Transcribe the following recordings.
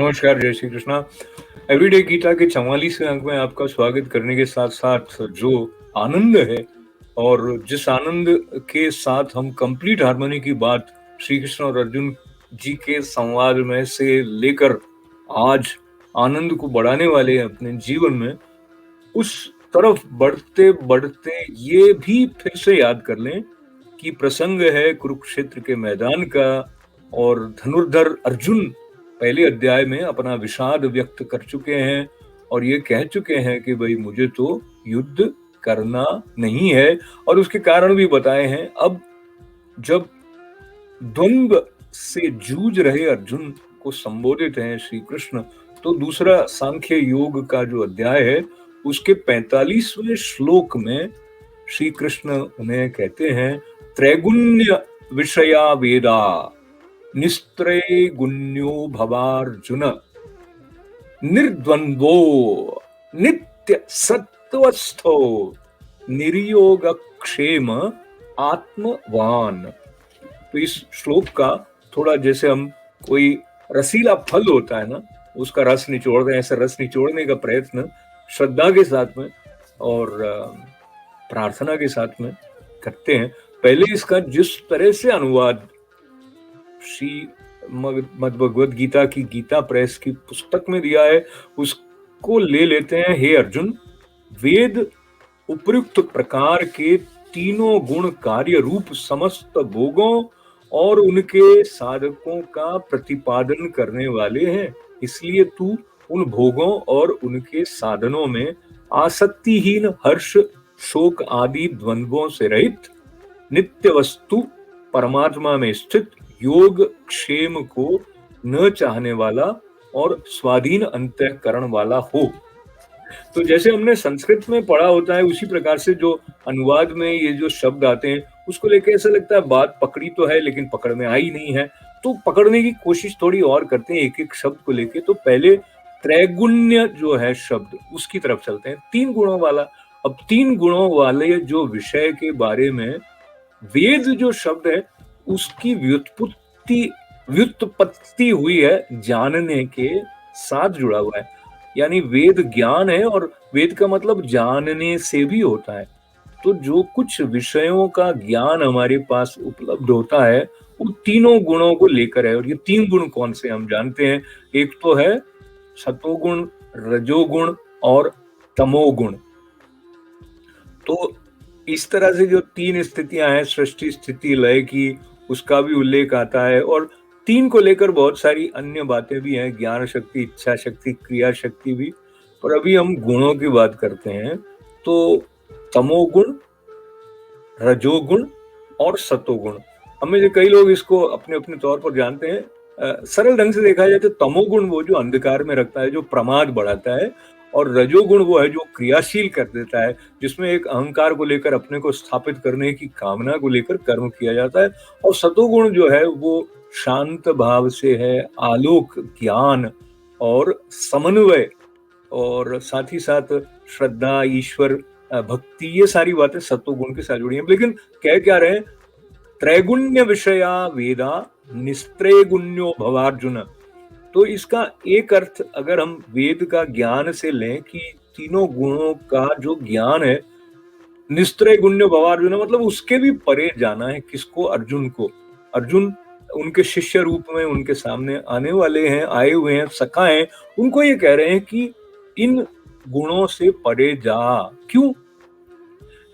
नमस्कार, जय श्री कृष्णा। एवरीडे गीता के 44वें अंक में आपका स्वागत करने के साथ साथ जो आनंद है और जिस आनंद के साथ हम कंप्लीट हार्मनी की बात श्री कृष्ण और अर्जुन जी के संवाद में से लेकर आज आनंद को बढ़ाने वाले हैं अपने जीवन में, उस तरफ बढ़ते बढ़ते ये भी फिर से याद कर लें कि प्रसंग है कुरुक्षेत्र के मैदान का और धनुर्धर अर्जुन पहले अध्याय में अपना विषाद व्यक्त कर चुके हैं और ये कह चुके हैं कि भाई मुझे तो युद्ध करना नहीं है, और उसके कारण भी बताए हैं। अब जब द्वंद्व से जूझ रहे अर्जुन को संबोधित हैं श्री कृष्ण, तो दूसरा सांख्य योग का जो अध्याय है उसके 45वें श्लोक में श्री कृष्ण उन्हें कहते हैं, त्रैगुण्य विषया वेदा निस्त्रय गुण्यो भवार्जुन निर्द्वंद्वो नित्य सत्वस्थो निर्योग क्षेम आत्मवान। तो इस श्लोक का थोड़ा जैसे हम कोई रसीला फल होता है ना, उसका रस निचोड़ते हैं, ऐसा रस निचोड़ने का प्रयत्न श्रद्धा के साथ में और प्रार्थना के साथ में करते हैं। पहले इसका जिस तरह से अनुवाद श्री मद्भगवत गीता की गीता प्रेस की पुस्तक में दिया है उसको ले लेते हैं। हे अर्जुन, वेद उपयुक्त प्रकार के तीनों गुण कार्य रूप समस्त भोगों और उनके साधकों का प्रतिपादन करने वाले हैं, इसलिए तू उन भोगों और उनके साधनों में आसक्तिहीन, हर्ष शोक आदि द्वंद्वों से रहित, नित्य वस्तु परमात्मा में स्थित, योग क्षेम को न चाहने वाला और स्वाधीन अंतःकरण वाला हो। तो जैसे हमने संस्कृत में पढ़ा होता है उसी प्रकार से जो अनुवाद में ये जो शब्द आते हैं उसको लेकर ऐसा लगता है बात पकड़ी तो है लेकिन पकड़ में आई नहीं है, तो पकड़ने की कोशिश थोड़ी और करते हैं एक एक शब्द को लेके। तो पहले त्रैगुण्य जो है शब्द उसकी तरफ चलते हैं, 3 गुणों वाला। अब 3 गुणों वाले जो विषय के बारे में वेद जो शब्द है उसकी व्युत्पत्ति हुई है जानने के साथ जुड़ा हुआ है, यानी वेद ज्ञान है और वेद का मतलब जानने से भी होता है। तो जो कुछ विषयों का ज्ञान हमारे पास उपलब्ध होता है वो तीनों गुणों को लेकर है। और ये 3 गुण कौन से हम जानते हैं, एक तो है सतोगुण, रजोगुण और तमोगुण। तो इस तरह से जो 3 स्थितियां हैं, सृष्टि स्थिति लय की, उसका भी उल्लेख आता है और 3 को लेकर बहुत सारी अन्य बातें भी हैं, ज्ञान शक्ति, इच्छा शक्ति, क्रिया शक्ति भी। पर अभी हम गुणों की बात करते हैं। तो तमोगुण, रजोगुण और सतोगुण, हमें से कई लोग इसको अपने अपने तौर पर जानते हैं। सरल ढंग से देखा जाए तो तमोगुण वो जो अंधकार में रखता है, जो प्रमाद बढ़ाता है, और रजोगुण वो है जो क्रियाशील कर देता है, जिसमें एक अहंकार को लेकर, अपने को स्थापित करने की कामना को लेकर कर्म किया जाता है। और सतोगुण जो है वो शांत भाव से है, आलोक, ज्ञान और समन्वय और साथ ही साथ श्रद्धा, ईश्वर भक्ति, ये सारी बातें सत्वगुण के साथ जुड़ी हैं। लेकिन कह क्या रहे हैं, त्रैगुण्य विषया वेदा निस्त्रय गुण्यो भवार्जुन। तो इसका एक अर्थ अगर हम वेद का ज्ञान से लें कि तीनों गुणों का जो ज्ञान है, निस्त्रय गुण्य भवार्जुन, मतलब उसके भी परे जाना है। किसको? अर्जुन को। अर्जुन उनके शिष्य रूप में उनके सामने आने वाले हैं, आए हुए हैं, सखा हैं, उनको ये कह रहे हैं कि इन गुणों से परे जा। क्यों?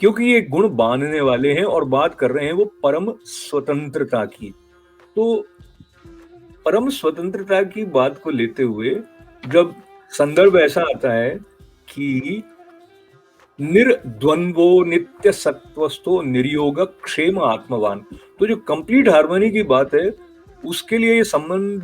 क्योंकि ये गुण बांधने वाले हैं और बात कर रहे हैं वो परम स्वतंत्रता की। तो परम स्वतंत्रता की बात को लेते हुए जब संदर्भ ऐसा आता है कि निर्द्वंद्वो नित्य सत्वस्थो निर्योग क्षेम आत्मवान, तो जो कंप्लीट हार्मनी की बात है उसके लिए ये संबंध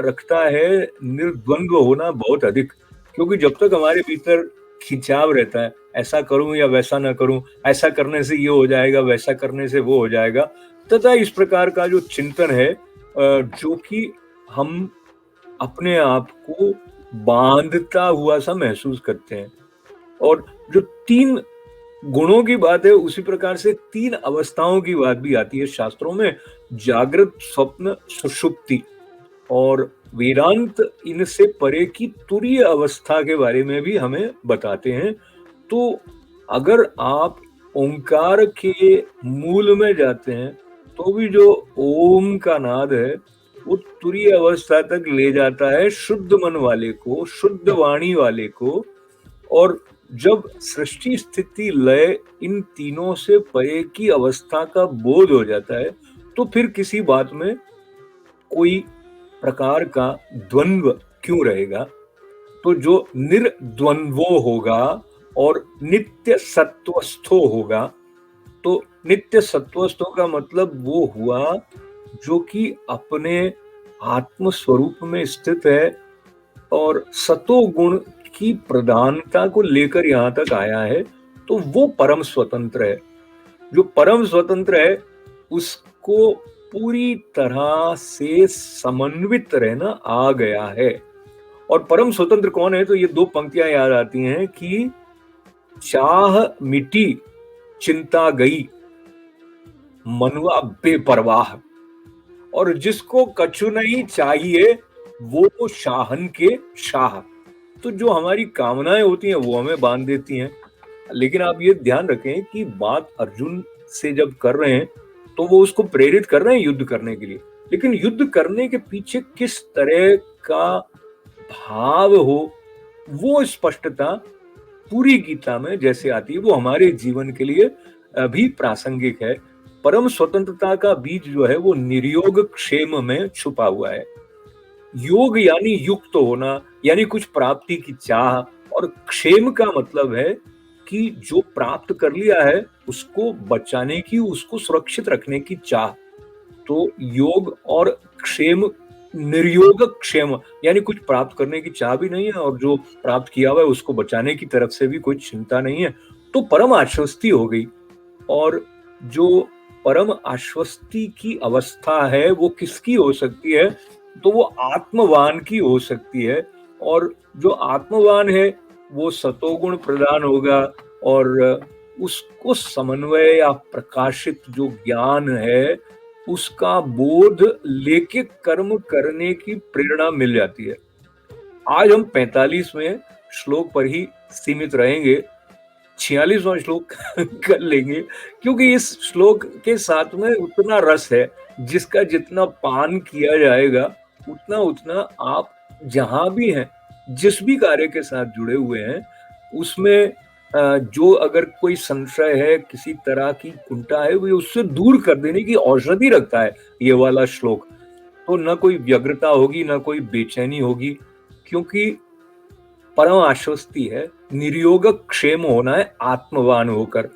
रखता है निर्द्वंद्व होना बहुत अधिक। क्योंकि जब तक हमारे भीतर खिंचाव रहता है, ऐसा करूं या वैसा ना करूं, ऐसा करने से ये हो जाएगा, वैसा करने से वो हो जाएगा, तथा इस प्रकार का जो चिंतन है जो कि हम अपने आप को बांधता हुआ सा महसूस करते हैं। और जो 3 गुणों की बात है उसी प्रकार से 3 अवस्थाओं की बात भी आती है शास्त्रों में, जागृत, स्वप्न, सुषुप्ति। और वेदांत इनसे परे की तुरीय अवस्था के बारे में भी हमें बताते हैं। तो अगर आप ओंकार के मूल में जाते हैं, तो भी जो ओम का नाद है, वो तुरीय अवस्था तक ले जाता है शुद्ध मन वाले को, शुद्ध वाणी वाले को। और जब सृष्टि स्थिति लय इन तीनों से परे की अवस्था का बोध हो जाता है, तो फिर किसी बात में कोई प्रकार का द्वंद्व क्यों रहेगा? तो जो निर्द्वंद्वो होगा और नित्य सत्वस्थो होगा। तो नित्य सत्वस्थो का मतलब वो हुआ जो कि अपने आत्म स्वरूप में स्थित है और सतो गुण की प्रधानता को लेकर यहाँ तक आया है, तो वो परम स्वतंत्र है। जो परम स्वतंत्र है, उसको पूरी तरह से समन्वित रहना आ गया है। और परम स्वतंत्र कौन है? तो ये दो पंक्तियां याद आती हैं कि चाह मिटी चिंता गई मनुआ बेपरवाह, और जिसको कछु नहीं चाहिए वो शाहन के शाह। तो जो हमारी कामनाएं होती हैं वो हमें बांध देती हैं। लेकिन आप ये ध्यान रखें कि बात अर्जुन से जब कर रहे हैं, तो वो उसको प्रेरित कर रहे हैं युद्ध करने के लिए। लेकिन युद्ध करने के पीछे किस तरह का भाव हो, वो स्पष्टता पूरी गीता में जैसे आती है, वो हमारे जीवन के लिए भी प्रासंगिक है। परम स्वतंत्रता का बीज जो है वो निर्योग क्षेम में छुपा हुआ है। योग यानी युक्त होना, यानी कुछ प्राप्ति की चाह, और क्षेम का मतलब है कि जो प्राप्त कर लिया है उसको बचाने की, उसको सुरक्षित रखने की चाह। तो योग और क्षेम, निर्योग क्षेम, यानी कुछ प्राप्त करने की चाह भी नहीं है और जो प्राप्त किया हुआ है उसको बचाने की तरफ से भी कोई चिंता नहीं है। तो परम आश्वस्ति हो गई। और जो परम आश्वस्ति की अवस्था है वो किसकी हो सकती है? तो वो आत्मवान की हो सकती है। और जो आत्मवान है वो सतोगुण प्रधान होगा, और उसको समन्वय या प्रकाशित जो ज्ञान है उसका बोध लेके कर्म करने की प्रेरणा मिल जाती है। आज हम 45वें श्लोक पर ही सीमित रहेंगे, 46वां श्लोक कर लेंगे, क्योंकि इस श्लोक के साथ में उतना रस है, जिसका जितना पान किया जाएगा उतना उतना आप जहां भी हैं, जिस भी कार्य के साथ जुड़े हुए हैं, उसमें जो अगर कोई संशय है, किसी तरह की कुंठा है, वो उससे दूर कर देने की औषधि रखता है ये वाला श्लोक। तो न कोई व्यग्रता होगी, न कोई बेचैनी होगी, क्योंकि परम आश्वस्ति है, निर्योग क्षेम होना है आत्मवान होकर।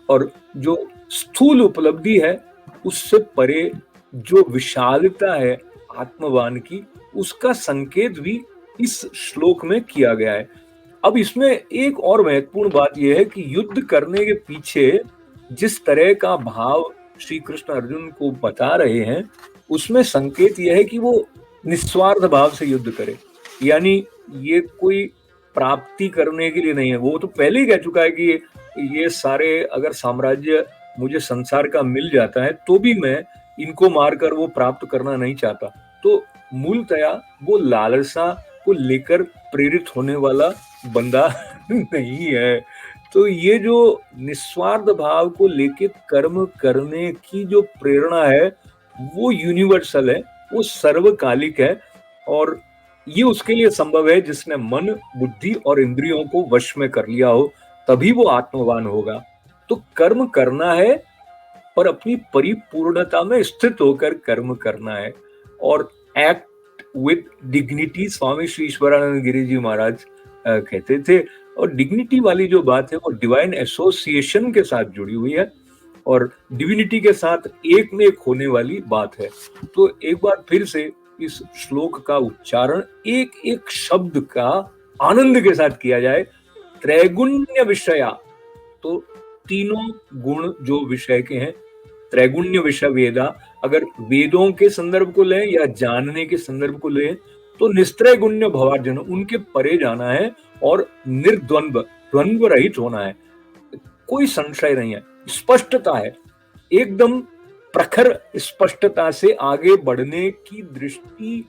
और जो स्थूल उपलब्धि है उससे परे जो विशालता है आत्मवान की, उसका संकेत भी इस श्लोक में किया गया है। अब इसमें एक और महत्वपूर्ण बात यह है कि युद्ध करने के पीछे जिस तरह का भाव श्री कृष्ण अर्जुन को बता रहे हैं, उसमें संकेत यह है कि वो निस्वार्थ भाव से युद्ध करे। यानी ये कोई प्राप्ति करने के लिए नहीं है। वो तो पहले ही कह चुका है कि ये सारे अगर साम्राज्य मुझे संसार का मिल जाता है तो भी मैं इनको मारकर वो प्राप्त करना नहीं चाहता। तो मूलतया वो लालसा को लेकर प्रेरित होने वाला बंदा नहीं है। तो ये जो निस्वार्थ भाव को लेके कर्म करने की जो प्रेरणा है वो यूनिवर्सल है, वो सर्वकालिक है। और ये उसके लिए संभव है जिसने मन, बुद्धि और इंद्रियों को वश में कर लिया हो, तभी वो आत्मवान होगा। तो कर्म करना है, पर अपनी परिपूर्णता में स्थित होकर कर्म करना है। और एक्ट विद डिग्निटी, स्वामी श्री ईश्वरानंद गिरी जी महाराज कहते थे। और डिग्निटी वाली जो बात है वो डिवाइन एसोसिएशन के साथ जुड़ी हुई है और डिविनिटी के साथ एक में एक होने वाली बात है। तो एक बार फिर से इस श्लोक का उच्चारण एक एक शब्द का आनंद के साथ किया जाए। त्रैगुण्य विषया, तो तीनों गुण जो विषय के हैं, त्रैगुण्य विषय वेदा, अगर वेदों के संदर्भ को लें या जानने के संदर्भ को लें, तो निस्त्रय गुण्य भवार्जन, उनके परे जाना है और निर्द्वंद्व, द्वंद्व रहित होना है। कोई संशय नहीं है, स्पष्टता है, एकदम प्रखर स्पष्टता से आगे बढ़ने की दृष्टि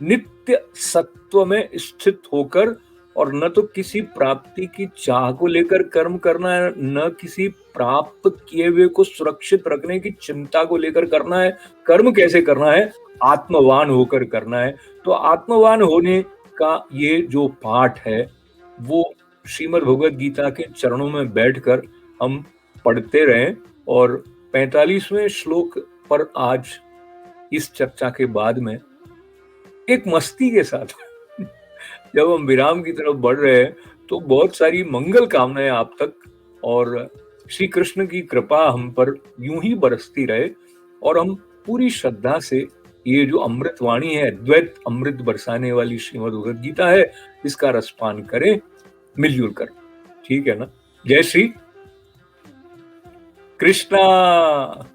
नित्य सत्व में स्थित होकर, और न तो किसी प्राप्ति की चाह को लेकर कर्म करना है, न किसी प्राप्त किए हुए को सुरक्षित रखने की चिंता को लेकर करना है। कर्म कैसे करना है? आत्मवान होकर करना है। तो आत्मवान होने का ये जो पाठ है, वो श्रीमद् भगवद गीता के चरणों में बैठकर हम पढ़ते रहें। और 45वें श्लोक पर आज इस चर्चा के बाद में एक मस्ती के साथ जब हम विराम की तरफ बढ़ रहे हैं, तो बहुत सारी मंगल कामनाएं आप तक, और श्री कृष्ण की कृपा हम पर यूं ही बरसती रहे, और हम पूरी श्रद्धा से ये जो अमृत वाणी है, द्वैत अमृत बरसाने वाली श्रीमद् भगवद गीता है, इसका रसपान करें मिलजुल कर। ठीक है ना? जय श्री कृष्णा।